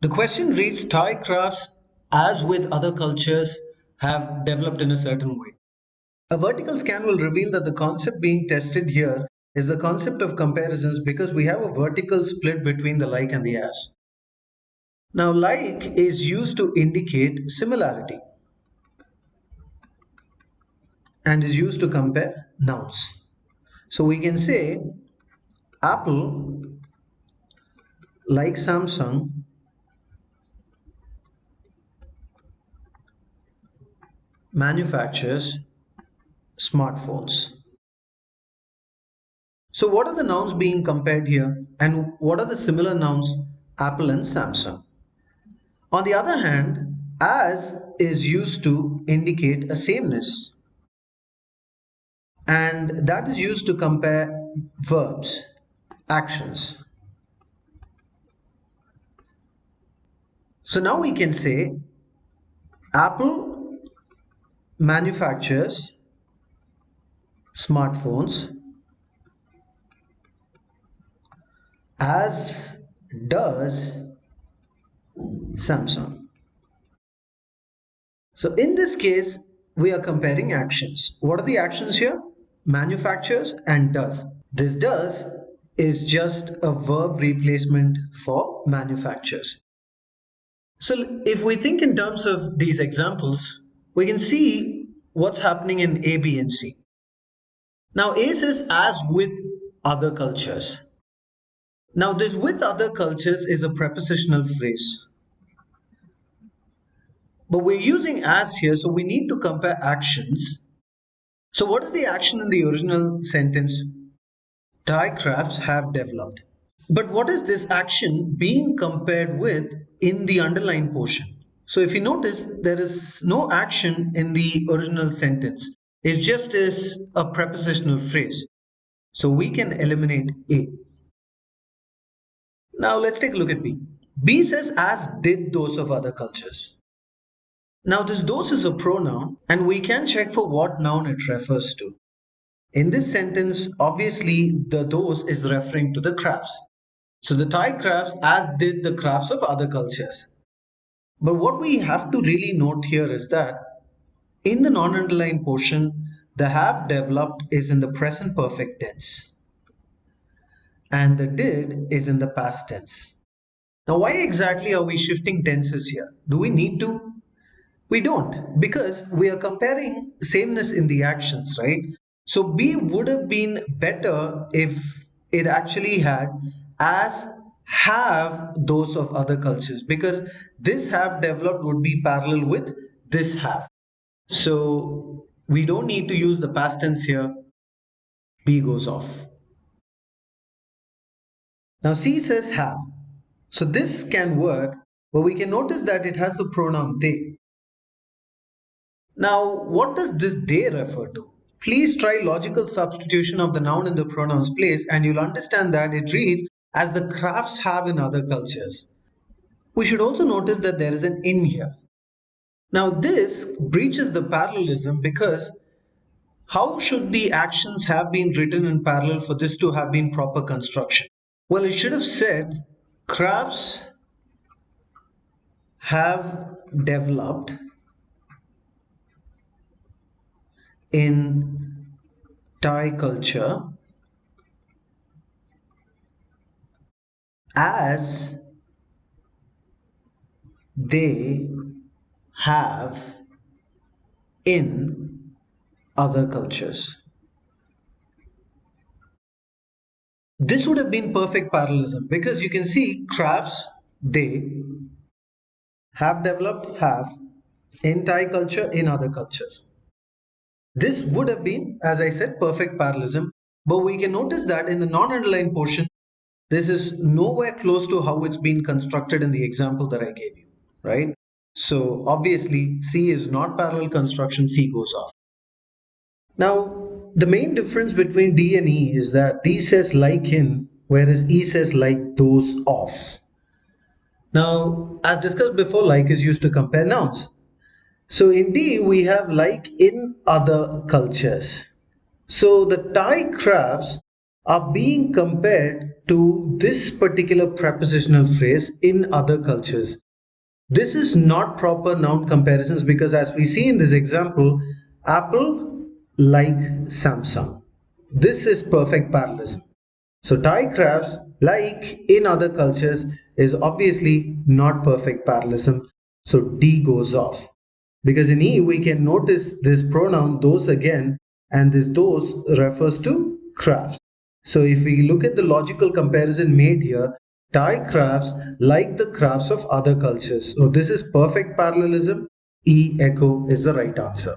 The question reads, Thai crafts, as with other cultures, have developed in a certain way. A vertical scan will reveal that the concept being tested here is the concept of comparisons because we have a vertical split between the like and the as. Now, like is used to indicate similarity and is used to compare nouns. So we can say Apple, like Samsung, manufactures smartphones. So what are the nouns being compared here and what are the similar nouns Apple and Samsung? On the other hand, as is used to indicate a sameness and that is used to compare verbs, actions. So now we can say Apple manufactures smartphones as does Samsung. So in this case, we are comparing actions. What are the actions here? Manufactures and does. This does is just a verb replacement for manufactures. So if we think in terms of these examples, we can see what's happening in A, B, and C. Now A says as with other cultures. Now this with other cultures is a prepositional phrase. But we're using as here, so we need to compare actions. So what is the action in the original sentence? Thai crafts have developed. But what is this action being compared with in the underlined portion? So if you notice, there is no action in the original sentence. It just is a prepositional phrase. So we can eliminate A. Now let's take a look at B. B says as did those of other cultures. Now this those is a pronoun and we can check for what noun it refers to. In this sentence, obviously the those is referring to the crafts. So the Thai crafts as did the crafts of other cultures. But what we have to really note here is that in the non-underlined portion, the have developed is in the present perfect tense and the did is in the past tense. Now, why exactly are we shifting tenses here? Do we need to? We don't, because we are comparing sameness in the actions, right? So B would have been better if it actually had as have those of other cultures, because this have developed would be parallel with this have. So we don't need to use the past tense here. B goes off. Now C says have. So this can work, but we can notice that it has the pronoun they. Now, what does this they refer to? Please try logical substitution of the noun in the pronoun's place and you'll understand that it reads as the crafts have in other cultures. We should also notice that there is an in here. Now this breaches the parallelism because how should the actions have been written in parallel for this to have been proper construction? Well, it should have said crafts have developed in Thai culture as they have in other cultures. This would have been perfect parallelism because you can see crafts they have developed have in Thai culture in other cultures. This would have been, as I said, perfect parallelism, but we can notice that in the non-underlined portion, this is nowhere close to how it's been constructed in the example that I gave you, right? So obviously C is not parallel construction, C goes off. Now, the main difference between D and E is that D says like in, whereas E says like those of. Now, as discussed before, like is used to compare nouns. So in D, we have like in other cultures. So the Thai crafts are being compared to this particular prepositional phrase in other cultures. This is not proper noun comparisons because, as we see in this example, Apple like Samsung. This is perfect parallelism. So Thai crafts, like in other cultures, is obviously not perfect parallelism. So D goes off. Because in E we can notice this pronoun those again, and this those refers to crafts. So if we look at the logical comparison made here, Thai crafts like the crafts of other cultures. So this is perfect parallelism. E echo is the right answer.